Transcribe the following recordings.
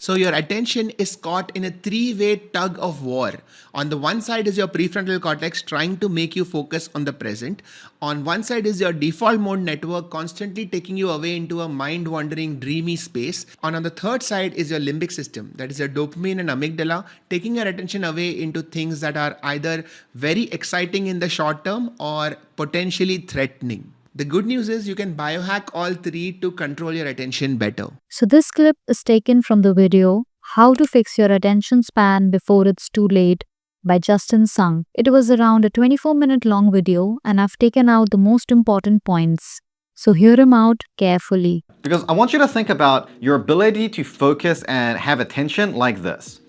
So your attention is caught in a three-way tug of war. On the one side is your prefrontal cortex trying to make you focus on the present. On one side is your default mode network constantly taking you away into a mind-wandering dreamy space. And on the third side is your limbic system, that is your dopamine and amygdala, taking your attention away into things that are either very exciting in the short term or potentially threatening. The good news is you can biohack all three to control your attention better. So, this clip is taken from the video How to Fix Your Attention Span Before It's Too Late by Justin Sung. It was around a 24-minute long video, and I've taken out the most important points. So, hear him out carefully. Because I want you to think about your ability to focus and have attention like this.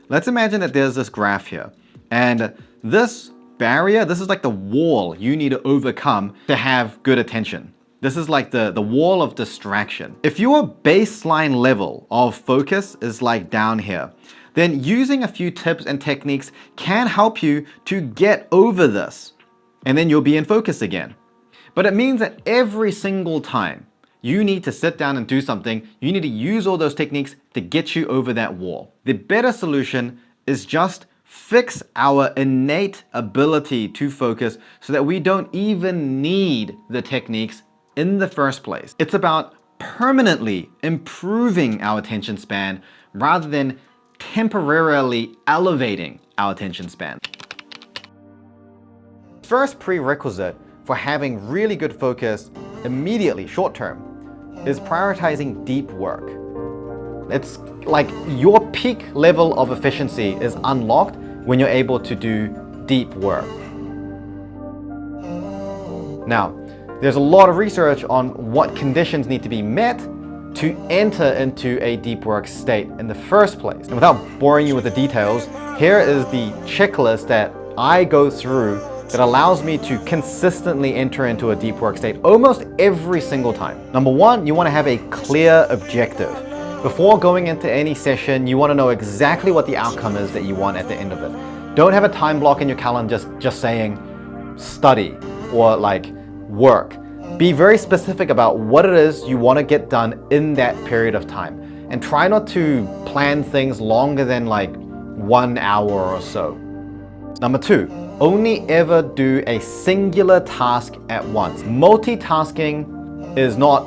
Let's imagine that there's this graph here, and this barrier, this is like the wall you need to overcome to have good attention. This is like the wall of distraction. If your baseline level of focus is like down here, then using a few tips and techniques can help you to get over this, and then you'll be in focus again. But it means that every single time you need to sit down and do something, you need to use all those techniques to get you over that wall. The better solution is just fix our innate ability to focus so that we don't even need the techniques in the first place. It's about permanently improving our attention span rather than temporarily elevating our attention span. First prerequisite for having really good focus immediately, short term, is prioritizing deep work. It's like your peak level of efficiency is unlocked when you're able to do deep work. Now, there's a lot of research on what conditions need to be met to enter into a deep work state in the first place. And without boring you with the details, here is the checklist that I go through that allows me to consistently enter into a deep work state almost every single time. Number one, you want to have a clear objective. Before going into any session, you want to know exactly what the outcome is that you want at the end of it. Don't have a time block in your calendar just saying study or like work. Be very specific about what it is you want to get done in that period of time. And try not to plan things longer than like 1 hour or so. Number two, only ever do a singular task at once. Multitasking is not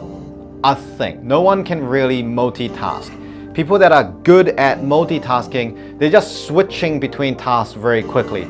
a thing. No one can really multitask. People that are good at multitasking, they're just switching between tasks very quickly.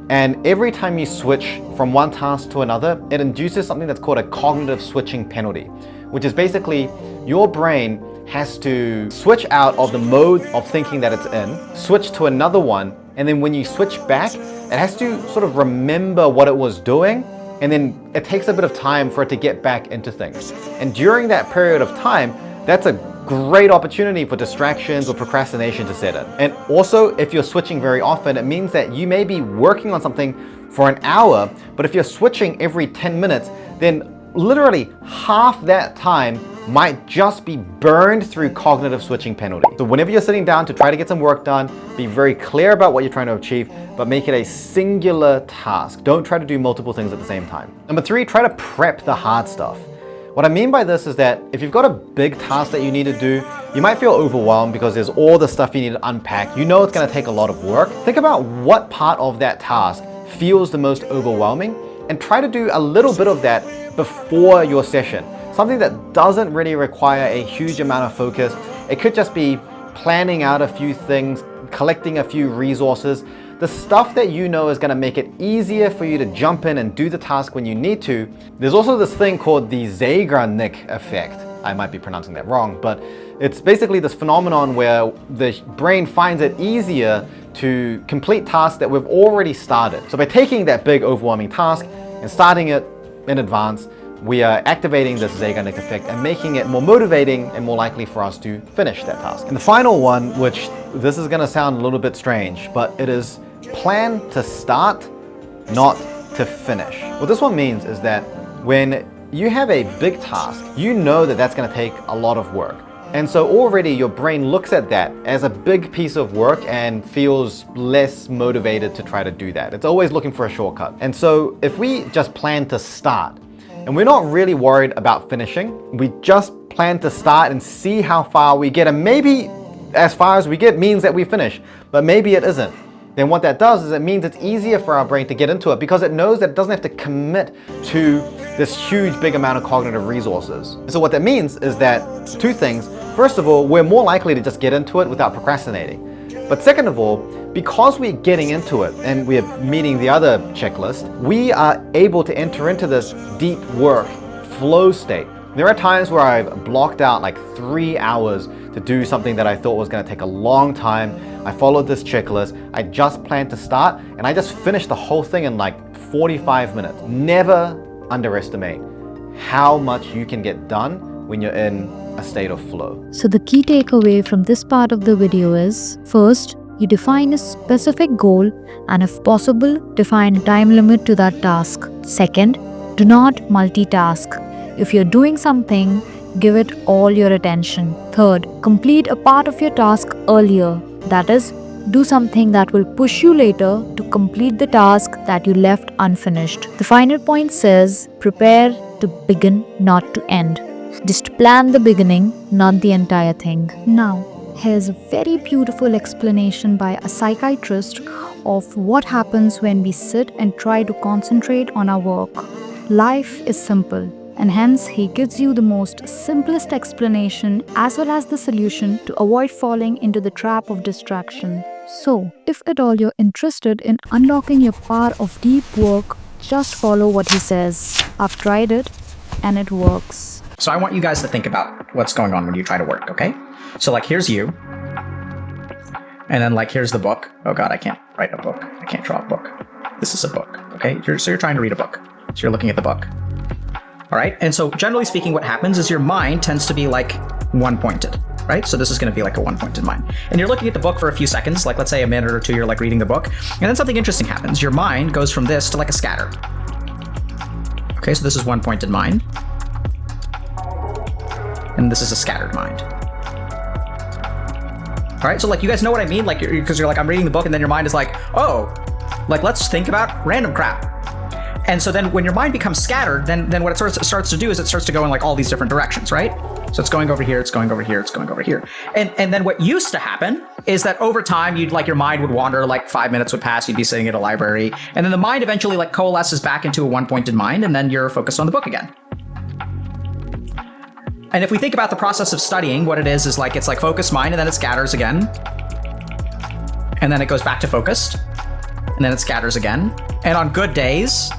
And every time you switch from one task to another, it induces something that's called a cognitive switching penalty, which is basically your brain has to switch out of the mode of thinking that it's in, switch to another one, and then when you switch back, it has to sort of remember what it was doing, and then it takes a bit of time for it to get back into things. And during that period of time, that's a great opportunity for distractions or procrastination to set in. And also, if you're switching very often, it means that you may be working on something for an hour, but if you're switching every 10 minutes, then literally half that time might just be burned through cognitive switching penalty. So whenever you're sitting down to try to get some work done, be very clear about what you're trying to achieve, but make it a singular task. Don't try to do multiple things at the same time. Number three, try to prep the hard stuff. What I mean by this is that if you've got a big task that you need to do, you might feel overwhelmed because there's all the stuff you need to unpack. You know it's going to take a lot of work. Think about what part of that task feels the most overwhelming and try to do a little bit of that before your session. Something that doesn't really require a huge amount of focus. It could just be planning out a few things, collecting a few resources, the stuff that you know is going to make it easier for you to jump in and do the task when you need to. There's also this thing called the Zeigarnik effect. I might be pronouncing that wrong, but it's basically this phenomenon where the brain finds it easier to complete tasks that we've already started. So by taking that big overwhelming task and starting it in advance, we are activating this Zeigarnik effect and making it more motivating and more likely for us to finish that task. And the final one, which this is going to sound a little bit strange, but it is plan to start, not to finish. What this one means is that when you have a big task, you know that that's going to take a lot of work. And so already your brain looks at that as a big piece of work and feels less motivated to try to do that. It's always looking for a shortcut. And so if we just plan to start, and we're not really worried about finishing, we just plan to start and see how far we get, and maybe as far as we get means that we finish, but maybe it isn't. Then what that does is it means it's easier for our brain to get into it because it knows that it doesn't have to commit to this huge, big amount of cognitive resources. So what that means is that two things. First of all, we're more likely to just get into it without procrastinating. But second of all, because we're getting into it and we're meeting the other checklist, we are able to enter into this deep work flow state. There are times where I've blocked out like 3 hours to do something that I thought was going to take a long time. I followed this checklist. I just planned to start and I just finished the whole thing in like 45 minutes. Never underestimate how much you can get done when you're in a state of flow. So the key takeaway from this part of the video is, first, you define a specific goal and if possible, define a time limit to that task. Second, do not multitask. If you're doing something, give it all your attention. Third, complete a part of your task earlier. That is, do something that will push you later to complete the task that you left unfinished. The final point says, prepare to begin, not to end. Just plan the beginning, not the entire thing. Now, here's a very beautiful explanation by a psychiatrist of what happens when we sit and try to concentrate on our work. Life is simple, and hence he gives you the most simplest explanation as well as the solution to avoid falling into the trap of distraction. So, if at all you're interested in unlocking your power of deep work, just follow what he says. I've tried it, and it works. So I want you guys to think about what's going on when you try to work, okay? So like, here's you. And then like, here's the book. Oh God, I can't write a book. I can't draw a book. This is a book, okay? So you're trying to read a book. So you're looking at the book. All right, and so generally speaking, what happens is your mind tends to be like one-pointed, right? So this is gonna be like a one-pointed mind. And you're looking at the book for a few seconds, like let's say a minute or two, you're like reading the book. And then something interesting happens. Your mind goes from this to like a scatter. Okay, so this is one-pointed mind. And this is a scattered mind. All right, so like you guys know what I mean? Like, because you're like, I'm reading the book and then your mind is like, oh, like let's think about random crap. And so then when your mind becomes scattered, then what it starts to do is it starts to go in like all these different directions, right? So it's going over here, it's going over here, it's going over here. And then what used to happen is that over time, you'd like your mind would wander, like 5 minutes would pass, you'd be sitting at a library, and then the mind eventually like coalesces back into a one-pointed mind, and then you're focused on the book again. And if we think about the process of studying, what it is like, it's like focused mind, and then it scatters again. And then it goes back to focused, and then it scatters again. And on good days,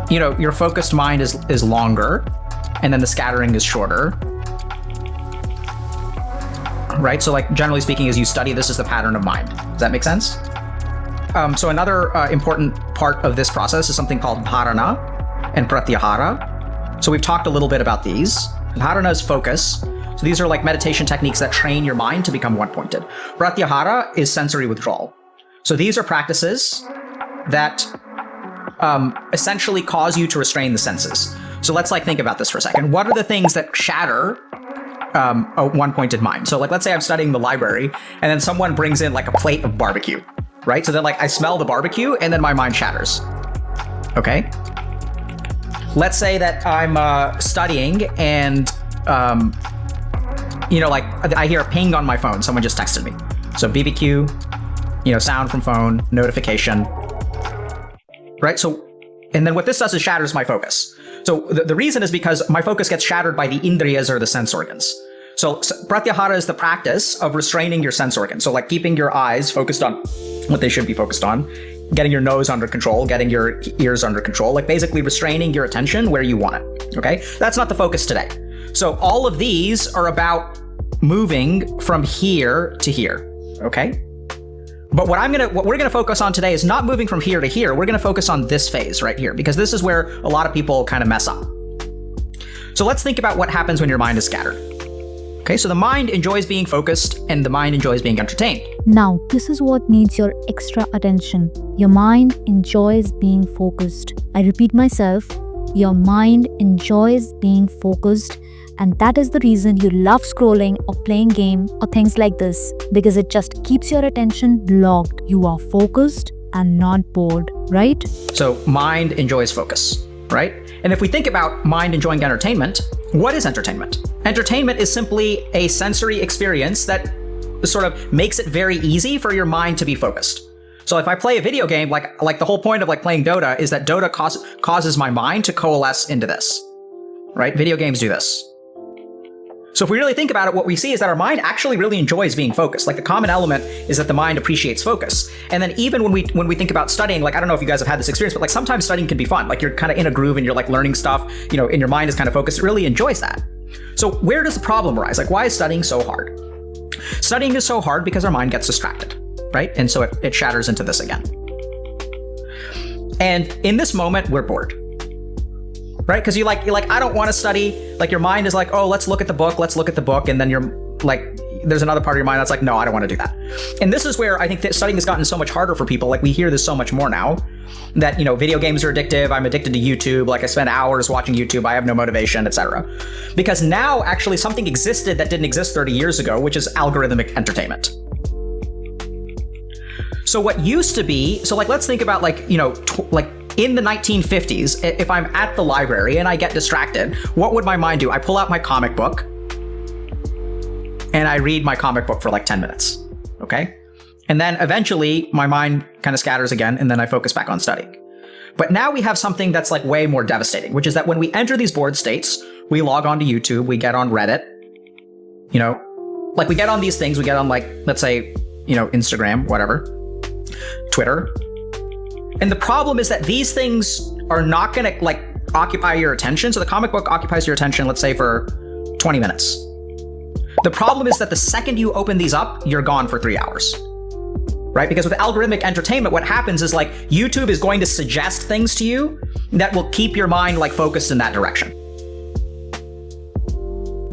you know, your focused mind is longer, and then the scattering is shorter. Right? So like generally speaking, as you study, this is the pattern of mind. Does that make sense? So another important part of this process is something called dharana and pratyahara. So we've talked a little bit about these. Dharana is focus. So these are like meditation techniques that train your mind to become one-pointed. Pratyahara is sensory withdrawal. So these are practices that essentially cause you to restrain the senses. So let's like think about this for a second. What are the things that shatter a one-pointed mind? So like, let's say I'm studying the library and then someone brings in like a plate of barbecue, right? So then like I smell the barbecue and then my mind shatters. Okay. Let's say that I'm studying and, you know, like I hear a ping on my phone. Someone just texted me. So BBQ, you know, sound from phone, notification, right? So, and then what this does is shatters my focus. So the reason is because my focus gets shattered by the indriyas or the sense organs. So pratyahara is the practice of restraining your sense organs. So like keeping your eyes focused on what they should be focused on, getting your nose under control, getting your ears under control, like basically restraining your attention where you want it, okay? That's not the focus today. So all of these are about moving from here to here, okay? But what we're gonna focus on today is not moving from here to here. We're gonna focus on this phase right here, because this is where a lot of people kind of mess up. So let's think about what happens when your mind is scattered. Okay, so the mind enjoys being focused and the mind enjoys being entertained. Now, this is what needs your extra attention. Your mind enjoys being focused. I repeat myself, your mind enjoys being focused, and that is the reason you love scrolling or playing game or things like this, because it just keeps your attention locked. You are focused and not bored, right? So mind enjoys focus, right? And if we think about mind enjoying entertainment, what is entertainment? Entertainment is simply a sensory experience that sort of makes it very easy for your mind to be focused. So if I play a video game, like the whole point of like playing Dota is that Dota causes my mind to coalesce into this, right? Video games do this. So if we really think about it, what we see is that our mind actually really enjoys being focused. Like the common element is that the mind appreciates focus. And then even when we think about studying, like I don't know if you guys have had this experience, but like sometimes studying can be fun. Like you're kind of in a groove and you're like learning stuff, you know, and your mind is kind of focused. It really enjoys that. So where does the problem arise? Like why is studying so hard? Studying is so hard because our mind gets distracted, right? And so it shatters into this again. And in this moment, we're bored. Right? Because you're like, I don't want to study. Like your mind is like, oh, let's look at the book. And then you're like, there's another part of your mind that's like, no, I don't want to do that. And this is where I think that studying has gotten so much harder for people. Like we hear this so much more now that, you know, video games are addictive. I'm addicted to YouTube. Like I spend hours watching YouTube. I have no motivation, etc. Because now actually something existed that didn't exist 30 years ago, which is algorithmic entertainment. So what used to be, so like, let's think about like, you know, like in the 1950s, if I'm at the library and I get distracted, what would my mind do? I pull out my comic book and I read my comic book for like 10 minutes, okay? And then eventually my mind kind of scatters again and then I focus back on studying. But now we have something that's like way more devastating, which is that when we enter these bored states, we log on to YouTube, we get on Reddit, you know, like we get on these things, we get on like, let's say, you know, Instagram, whatever, Twitter. And the problem is that these things are not going to like occupy your attention. So the comic book occupies your attention, let's say for 20 minutes. The problem is that the second you open these up, you're gone for 3 hours, right? Because with algorithmic entertainment, what happens is like YouTube is going to suggest things to you that will keep your mind like focused in that direction.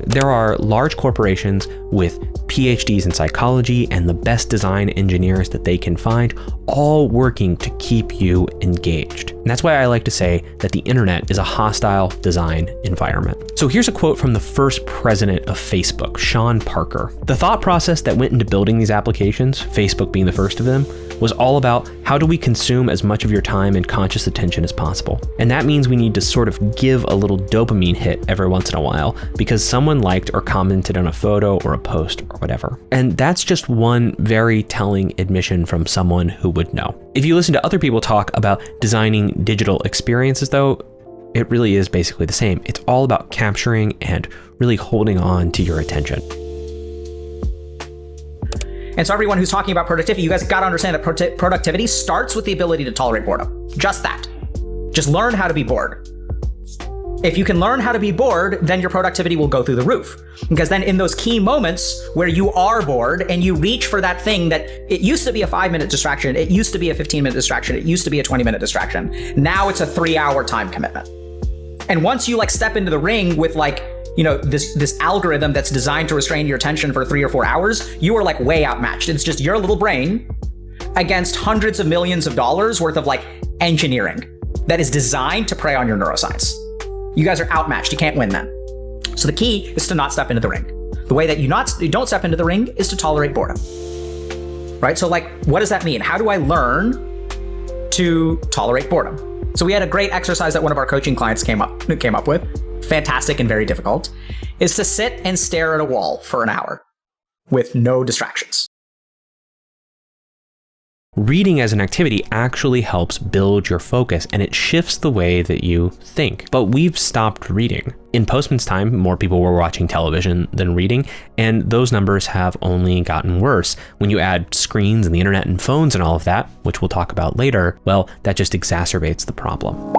There are large corporations with PhDs in psychology and the best design engineers that they can find, all working to keep you engaged. And that's why I like to say that the internet is a hostile design environment. So here's a quote from the first president of Facebook, Sean Parker. The thought process that went into building these applications, Facebook being the first of them, was all about how do we consume as much of your time and conscious attention as possible. And that means we need to sort of give a little dopamine hit every once in a while because someone liked or commented on a photo or a post or whatever. And that's just one very telling admission from someone who would know. If you listen to other people talk about designing digital experiences though, it really is basically the same. It's all about capturing and really holding on to your attention. And so everyone who's talking about productivity, you guys got to understand that productivity starts with the ability to tolerate boredom. Just that. Just learn how to be bored. If you can learn how to be bored, then your productivity will go through the roof. Because then in those key moments where you are bored and you reach for that thing that it used to be a 5-minute distraction, it used to be a 15-minute distraction, it used to be a 20-minute distraction. Now it's a 3-hour time commitment. And once you like step into the ring with like, you know, this algorithm that's designed to restrain your attention for 3 or 4 hours, you are like way outmatched. It's just your little brain against hundreds of millions of dollars worth of like engineering that is designed to prey on your neuroscience. You guys are outmatched. You can't win then. So the key is to not step into the ring. The way that you don't step into the ring is to tolerate boredom, right? So like, what does that mean? How do I learn to tolerate boredom? So we had a great exercise that one of our coaching clients came up with. Fantastic and very difficult, is to sit and stare at a wall for an hour with no distractions. Reading as an activity actually helps build your focus and it shifts the way that you think. But we've stopped reading. In Postman's time, more people were watching television than reading, and those numbers have only gotten worse. When you add screens and the internet and phones and all of that, which we'll talk about later, well, that just exacerbates the problem.